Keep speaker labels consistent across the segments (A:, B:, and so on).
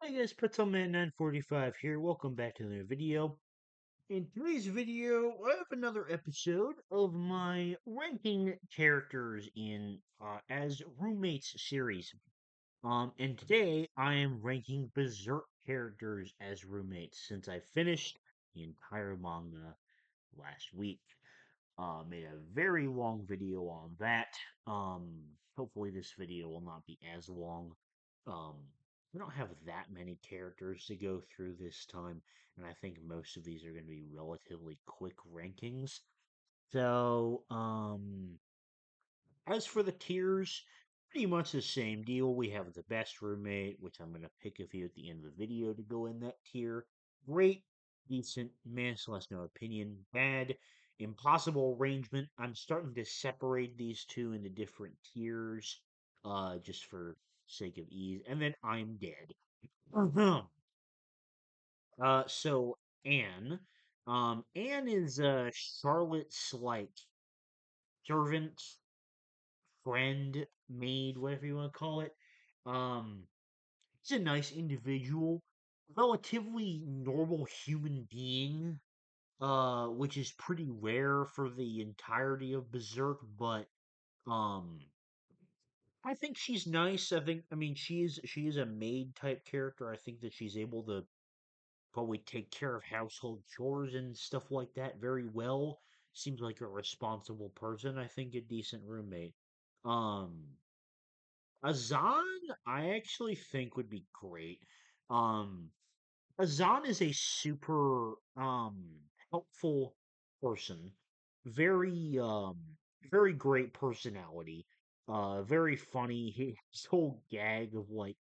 A: Hey guys, Petalman 945 here. Welcome back to the video. In today's video, I have another episode of my ranking characters in as roommates series. And today I am ranking Berserk characters as roommates since I finished the entire manga last week. Made a very long video on that. Hopefully this video will not be as long. Um, we don't have that many characters to go through this time, and I think most of these are going to be relatively quick rankings. So, as for the tiers, pretty much the same deal. We have the best roommate, which I'm going to pick a few at the end of the video to go in that tier. Great, decent, meh, less no opinion, bad, impossible arrangement. I'm starting to separate these two into different tiers, just for sake of ease. And then I'm dead. So Anne, Anne is Charlotte's like servant friend, maid, whatever you want to call it. Um, he's a nice individual, relatively normal human being, which is pretty rare for the entirety of Berserk, but um I think she's nice. I mean she is a maid type character. I think that she's able to probably take care of household chores and stuff like that very well. Seems like a responsible person. I think a decent roommate. Um Azan, I actually think would be great. Um, Azan is a super helpful person. Very very great personality. Very funny. His whole gag of like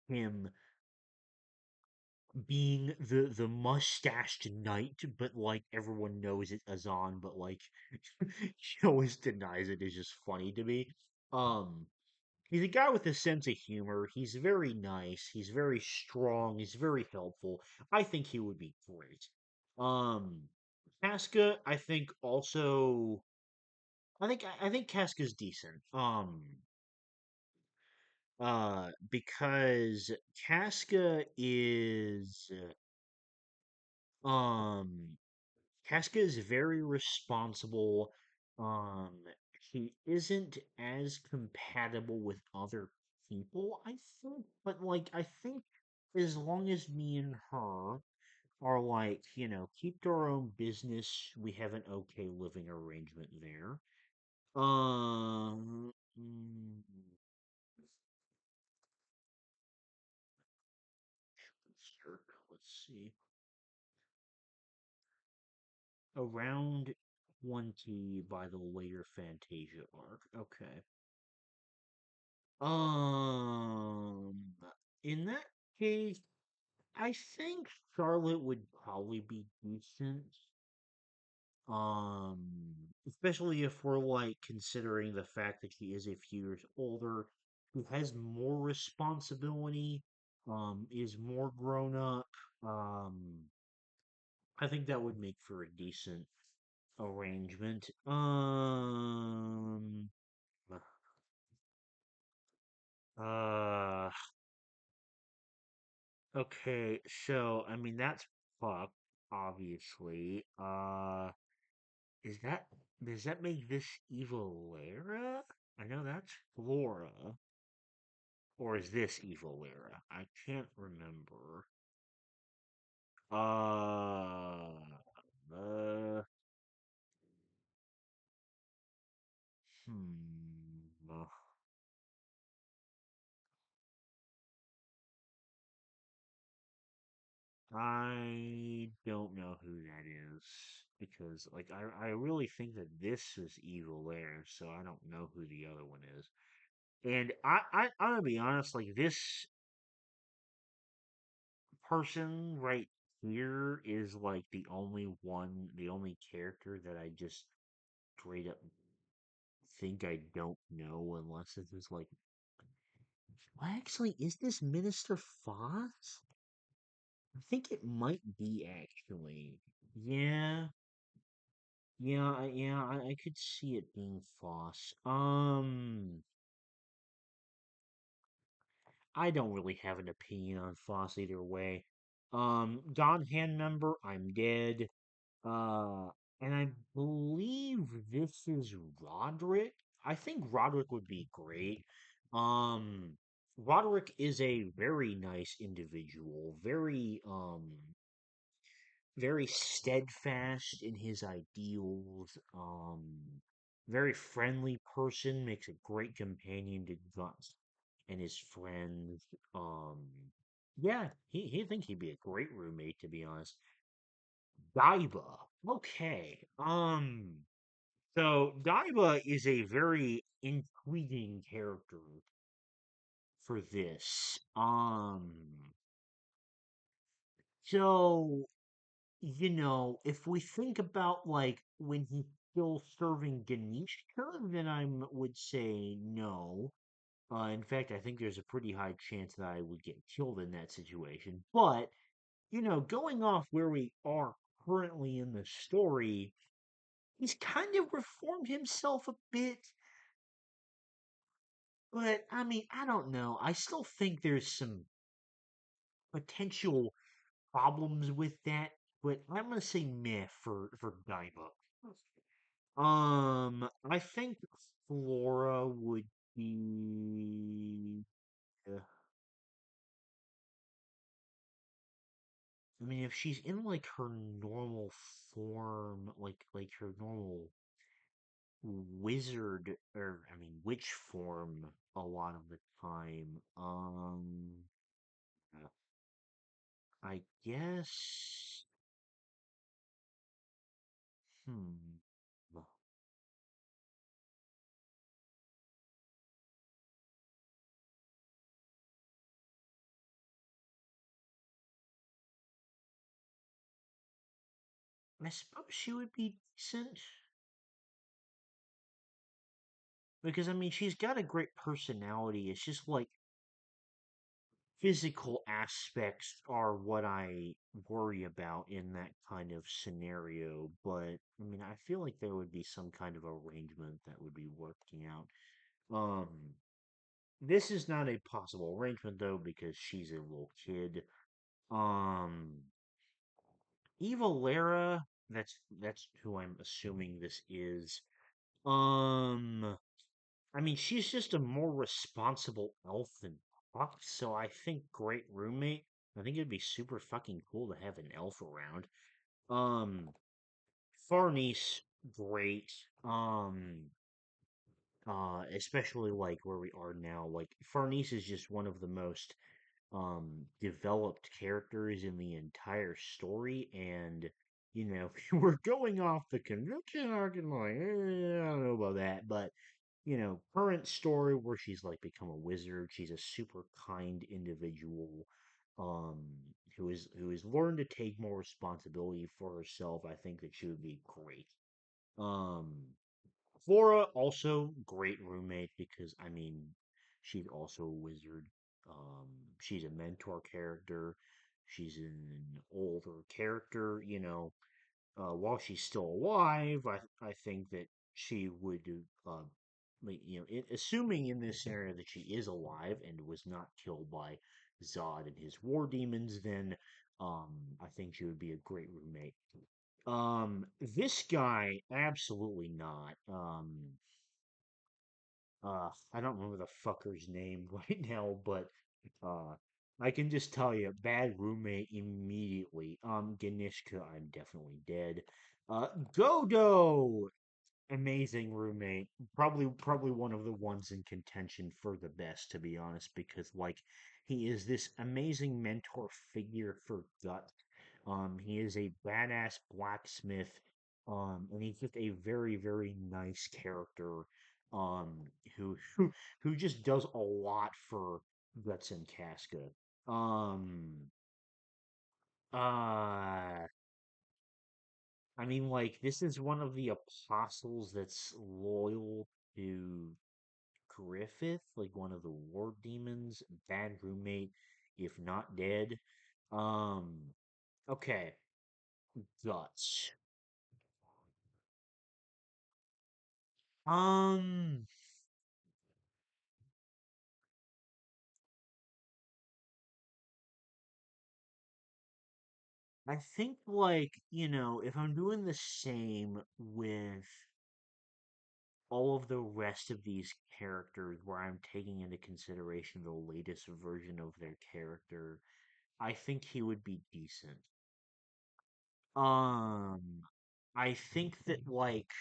A: him being the mustached knight, but like everyone knows it's Azan, but like he always denies it is just funny to me. Um He's a guy with a sense of humor. He's very nice. He's very strong. He's very helpful. I think he would be great. Um, Casca, I think also. I think Casca's decent. Because Casca is um Casca is very responsible. Um, he isn't as compatible with other people, I think, but like I think as long as me and her are like, keep to our own business, we have an okay living arrangement there. Um, mm, let's see. Around 20 by the later Fantasia arc. Okay. Um, in that case, I think Charlotte would probably be decent. Especially if we're like considering the fact that she is a few years older, who has more responsibility, is more grown up. Um, I think that would make for a decent arrangement. Uh, Okay, so I mean that's fucked, obviously. Is that does that make this Evil Lara? I know that's Flora. Or is this Evil Lara? I can't remember. Uh, hmm. I don't know who that is because, like, I really think that this is Evil Lara, so I don't know who the other one is. And I'm gonna be honest, like this person right here is like the only character that I just straight up think I don't know unless it is like, well, actually, is this Minister Foss? I think it might be actually. Yeah, I could see it being Foss. I don't really have an opinion on Foss either way. Don Hand member, I'm dead. Uh, and I believe this is Roderick. I think Roderick would be great. Um, Roderick is a very nice individual, very steadfast in his ideals, very friendly person, makes a great companion to Guts and his friends. Um, yeah, he think he'd be a great roommate, to be honest. Daiba. Okay. So Daiba is a very intriguing character for this. So if we think about like when he's still serving Ganishka, then would say no. In fact, I think there's a pretty high chance that I would get killed in that situation. But, going off where we are currently in the story, he's kind of reformed himself a bit. But, I mean, I don't know. I still think there's some potential problems with that. But I'm gonna say meh for Daiba. I think Flora would be. I mean, if she's in like her normal form, like her normal wizard or I mean witch form, a lot of the time, I guess. Hmm. I suppose she would be decent because I mean she's got a great personality. It's just like physical aspects are what I worry about in that kind of scenario. But I mean, I feel like there would be some kind of arrangement that would be working out. Um, this is not a possible arrangement though because she's a little kid. Um, Eva Lara, that's who I'm assuming this is. Um, I mean, she's just a more responsible elf than Puck, so I think great roommate. I think it'd be super fucking cool to have an elf around. Um, Farnice, great. Especially like where we are now. Like Farnice is just one of the most developed characters in the entire story, and we're going off the convention arc and like, I don't know about that, but current story where she's like become a wizard. She's a super kind individual, um, who has learned to take more responsibility for herself. I think that she would be great. Um, Flora also great roommate because I mean, she's also a wizard. Um, she's a mentor character. She's an older character. While she's still alive, I think that she would, assuming in this scenario that she is alive and was not killed by Zod and his war demons, then I think she would be a great roommate. This guy, absolutely not. I don't remember the fucker's name right now, but uh, I can just tell you, bad roommate immediately. Ganishka, I'm definitely dead. Godo, amazing roommate. Probably one of the ones in contention for the best, to be honest, because like he is this amazing mentor figure for Gut. He is a badass blacksmith. And he's just a very, very nice character. Who just does a lot for Guts and Casca. Um, uh, I mean, like, this is one of the apostles that's loyal to Griffith, like one of the war demons, bad roommate, if not dead. Um, okay, Guts. Um, I think, like, if I'm doing the same with all of the rest of these characters where I'm taking into consideration the latest version of their character, I think he would be decent. Um, I think that, like,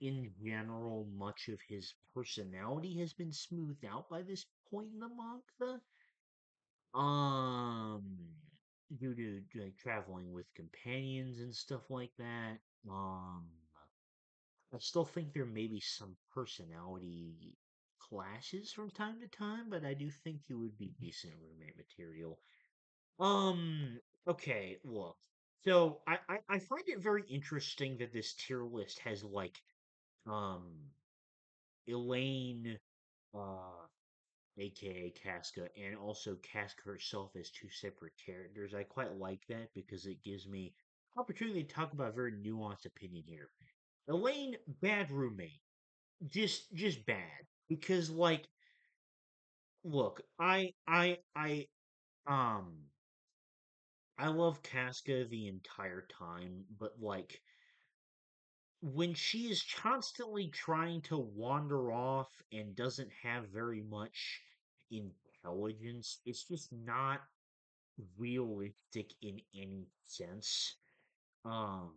A: in general, much of his personality has been smoothed out by this point in the manga. Um, due to like traveling with companions and stuff like that. Um, I still think there may be some personality clashes from time to time, but I do think he would be decent roommate material. Um, okay, look. So I find it very interesting that this tier list has like um Elaine, aka Casca, and also Casca herself as two separate characters. I quite like that because it gives me opportunity to talk about a very nuanced opinion here. Elaine, bad roommate, just bad because like, look, um I love Casca the entire time, but like when she is constantly trying to wander off and doesn't have very much intelligence, it's just not realistic in any sense. Um,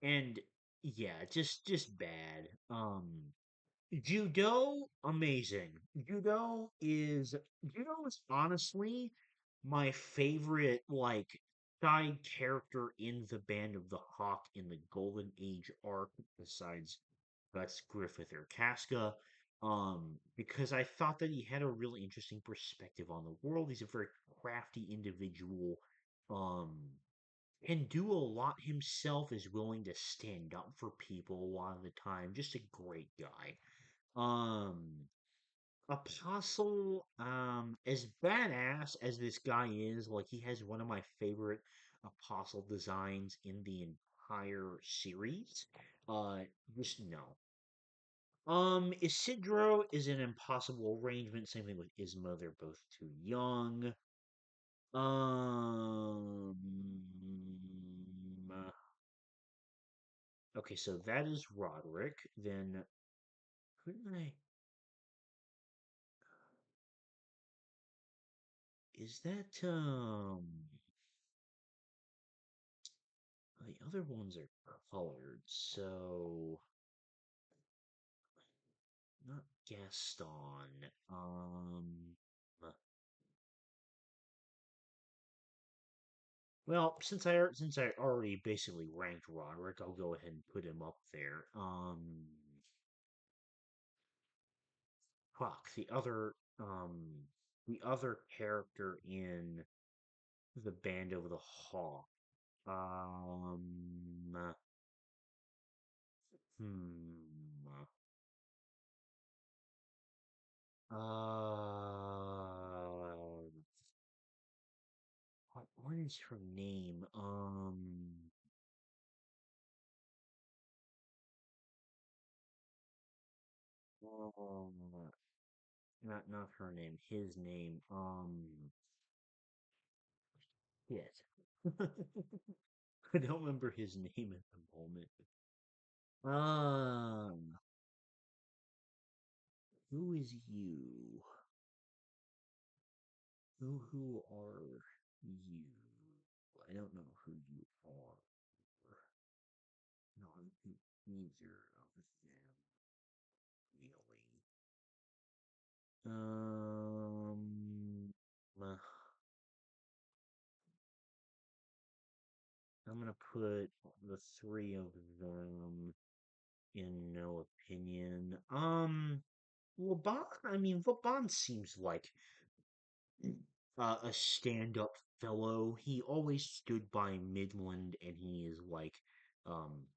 A: and yeah, just bad. Amazing. Judo is honestly my favorite like side character in the Band of the Hawk in the Golden Age arc besides Guts, Griffith, or Casca. Because I thought that he had a really interesting perspective on the world. He's a very crafty individual. Um, can do a lot himself, is willing to stand up for people a lot of the time. Just a great guy. Um, Apostle, as badass as this guy is, like he has one of my favorite Apostle designs in the entire series. Uh, just no. Isidro is an impossible arrangement. Same thing with Isma. They're both too young. Um, okay, so that is Roderick. Then who did I? Is that the other ones are colored, so not Gaston. Well, since I already basically ranked Roderick, I'll go ahead and put him up there. Fuck the other character in the Band of the Hawk. Um, hmm. Uh, what is her name? Uh, not her name. His name. Shit. I don't remember his name at the moment. Um, who is you? Who are you? I don't know who you are. No, neither of them really. Uh, I'm gonna put the three of them in no opinion. Laban. I mean, Laban seems like a stand-up fellow. He always stood by Midland, and he is like um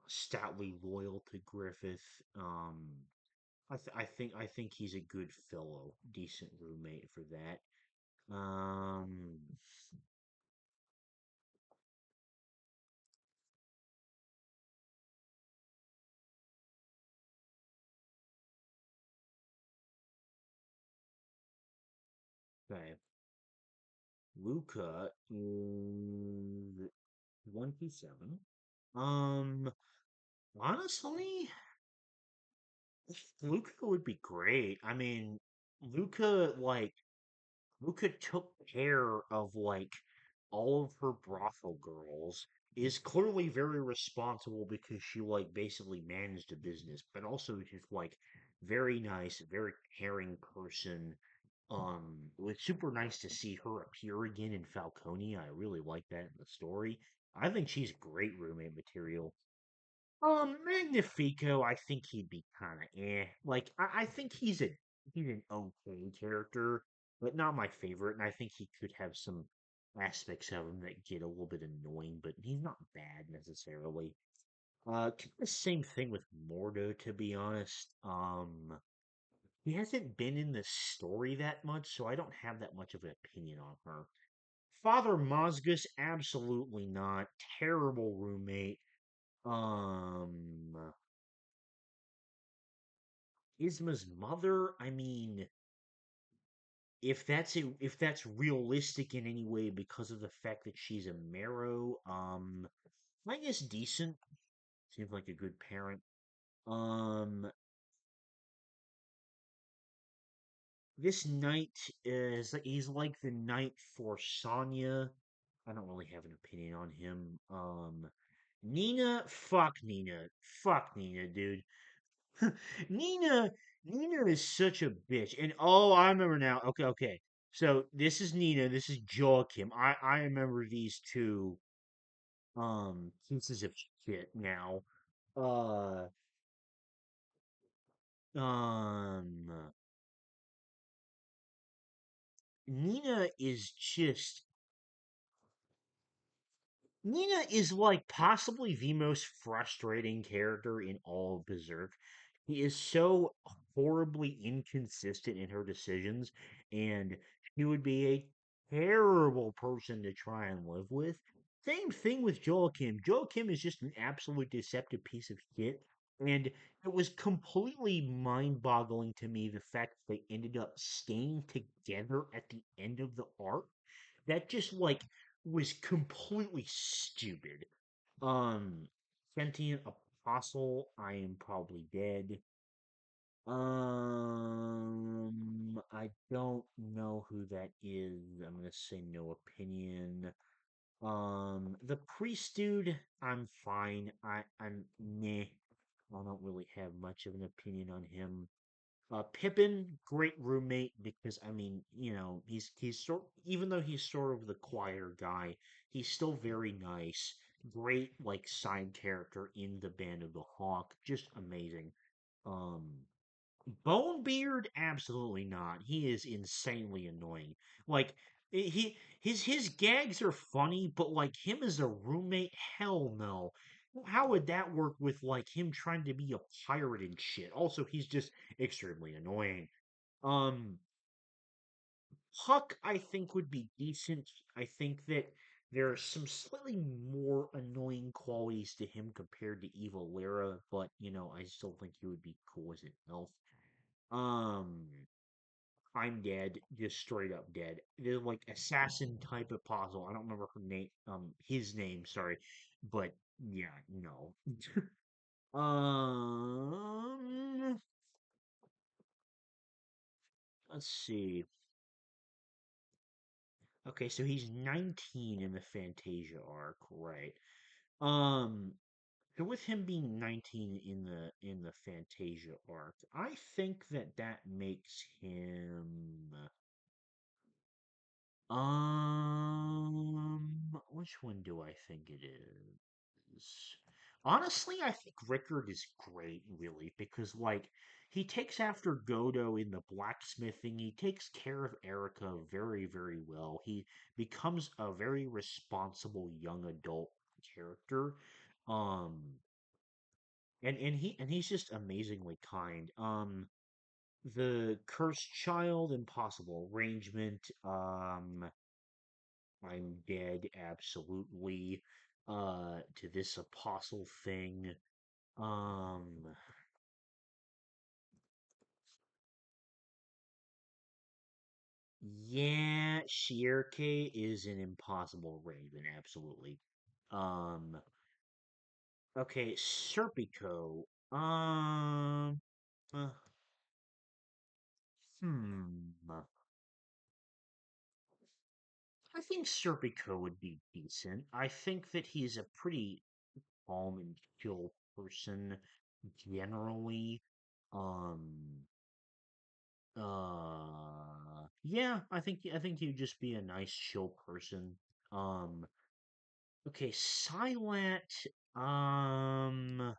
A: stoutly loyal to Griffith. I think he's a good fellow, decent roommate for that. Um, okay. Luca is 27. Um, honestly, Luca would be great. I mean, Luca, like, Luca took care of, like, all of her brothel girls, is clearly very responsible because she, like, basically managed a business, but also just, like, very nice, very caring person. It was super nice to see her appear again in Falcone. I really like that in the story. I think she's great roommate material. Magnifico, I think he'd be kind of eh. Like, I think he's an okay character, but not my favorite. And I think he could have some aspects of him that get a little bit annoying, but he's not bad necessarily. Kind of the same thing with Mordo, to be honest. He hasn't been in the story that much, so I don't have that much of an opinion on her. Father Mosgus, absolutely not. Terrible roommate. Um, Isma's mother, I mean, if that's realistic in any way because of the fact that she's a marrow, I guess decent. Seems like a good parent. Um, this knight is he's like the knight for Sonya. I don't really have an opinion on him. Nina, fuck Nina, dude. Nina, Nina is such a bitch. And oh, I remember now. Okay, okay. So this is Nina. This is Joachim. I remember these two pieces of shit now. Uh, um, Nina is just Nina is like possibly the most frustrating character in all of Berserk. He is so horribly inconsistent in her decisions, and she would be a terrible person to try and live with. Same thing with Joachim. Joachim is just an absolute deceptive piece of shit, and it was completely mind-boggling to me the fact that they ended up staying together at the end of the arc. That just like was completely stupid. Um, Sentient Apostle, I am probably dead. I don't know who that is. I'm gonna say no opinion. The priest dude, I'm fine. I'm meh. I don't really have much of an opinion on him. Pippin, great roommate because I mean, he's sort even though he's sort of the quieter guy, he's still very nice. Great like side character in the Band of the Hawk, just amazing. Um, Bonebeard, absolutely not. He is insanely annoying. Like his gags are funny, but like him as a roommate, hell no. How would that work with like him trying to be a pirate and shit? Also, he's just extremely annoying. Um, Huck, I think would be decent. I think that there are some slightly more annoying qualities to him compared to Evil Lyra, but I still think he would be cool as an elf. Um, I'm dead, just straight up dead. They're like assassin type apostle. I don't remember her name, his name, sorry, but yeah, no. um, let's see. Okay, so he's 19 in the Fantasia arc, right? Um, so with him being 19 in the Fantasia arc, I think that that makes him which one do I think it is? Honestly, I think Rickard is great, really, because like he takes after Godo in the blacksmithing. He takes care of Erica very, very well. He becomes a very responsible young adult character. Um, and he's just amazingly kind. The cursed child, impossible arrangement. I'm dead, absolutely. To this apostle thing. Um, Yeah, Shierke is an impossible raven, absolutely. Um, okay, Serpico. Uh, hmm. I think Serpico would be decent. I think that he's a pretty calm and chill person generally. Um, yeah, I think he'd just be a nice, chill person. Um, okay, Silat. Um,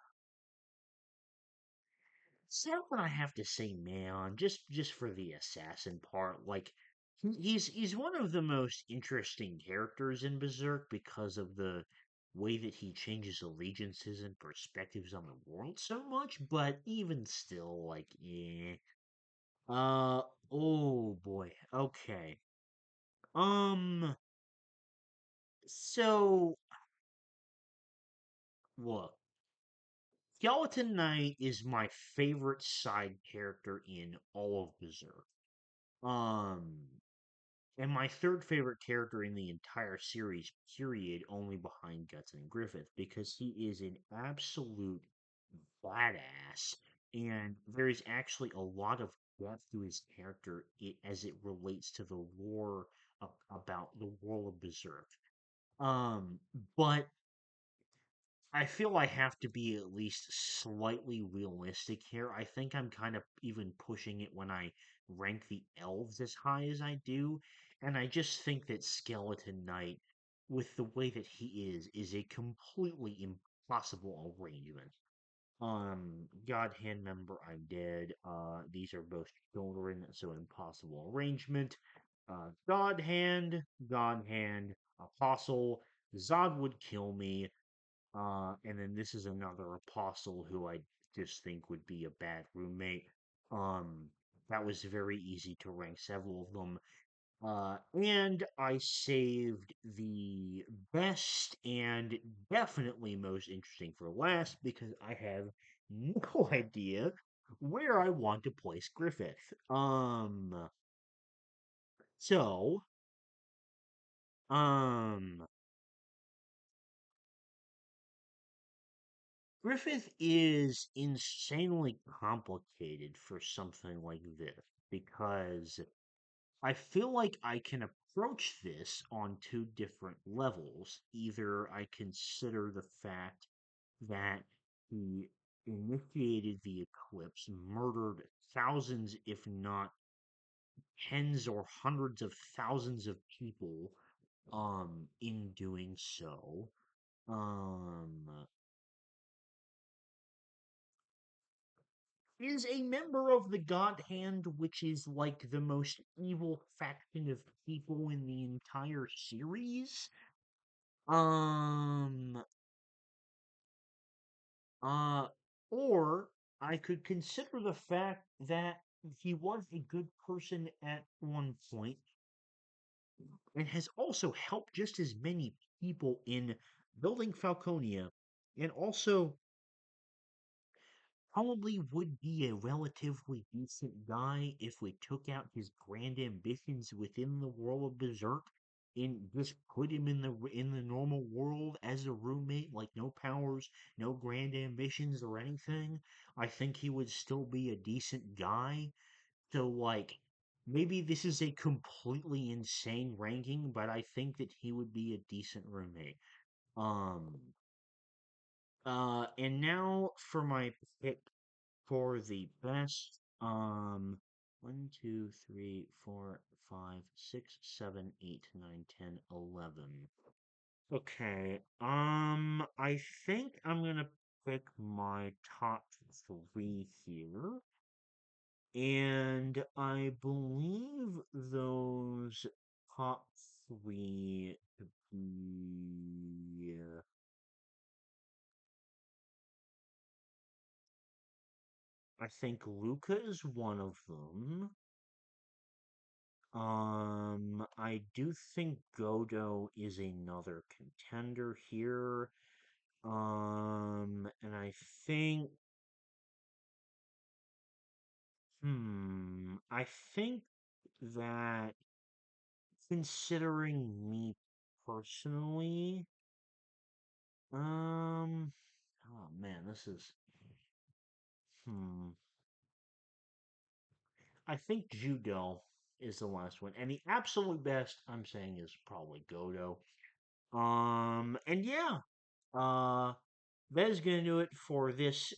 A: Sad when I have to say man, just for the assassin part. Like he's one of the most interesting characters in Berserk because of the way that he changes allegiances and perspectives on the world so much. But even still, like, yeah. Uh oh boy. Okay. Um. So look, Skeleton Knight is my favorite side character in all of Berserk. Um. And my third favorite character in the entire series, period, only behind Guts and Griffith, because he is an absolute badass. And there's actually a lot of depth to his character as it relates to the lore about the world of Berserk. Um, but I feel I have to be at least slightly realistic here. I think I'm kind of even pushing it when I rank the elves as high as I do. And I just think that Skeleton Knight, with the way that he is a completely impossible arrangement. God Hand member, I'm dead. These are both children, so impossible arrangement. God Hand, Apostle. Zod would kill me. And then this is another apostle who I just think would be a bad roommate. Um, that was very easy to rank several of them. And I saved the best and definitely most interesting for last because I have no idea where I want to place Griffith. So, um, Griffith is insanely complicated for something like this because I feel like I can approach this on two different levels. Either I consider the fact that he initiated the eclipse, murdered thousands, if not tens or hundreds of thousands of people, in doing so. Um, is a member of the God Hand, which is like the most evil faction of people in the entire series. Um, uh, or I could consider the fact that he was a good person at one point and has also helped just as many people in building Falconia and also probably would be a relatively decent guy if we took out his grand ambitions within the world of Berserk and just put him in the normal world as a roommate, like no powers, no grand ambitions or anything. I think he would still be a decent guy. So like maybe this is a completely insane ranking, but I think that he would be a decent roommate. Um and now for my pick for the best. One, two, three, four, five, six, 7, 8, 9, 10, 11. Okay. I think I'm gonna pick my top three here. And I believe those top three to be. I think Luca is one of them. I do think Godo is another contender here. And I think, I think that. Considering me personally, um, oh man, this is hmm. I think judo is the last one, and the absolute best I'm saying is probably Godo. And yeah, uh, that is gonna do it for this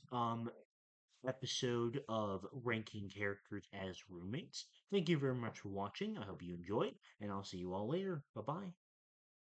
A: episode of ranking characters as roommates. Thank you very much for watching. I hope you enjoyed, and I'll see you all later. Bye bye.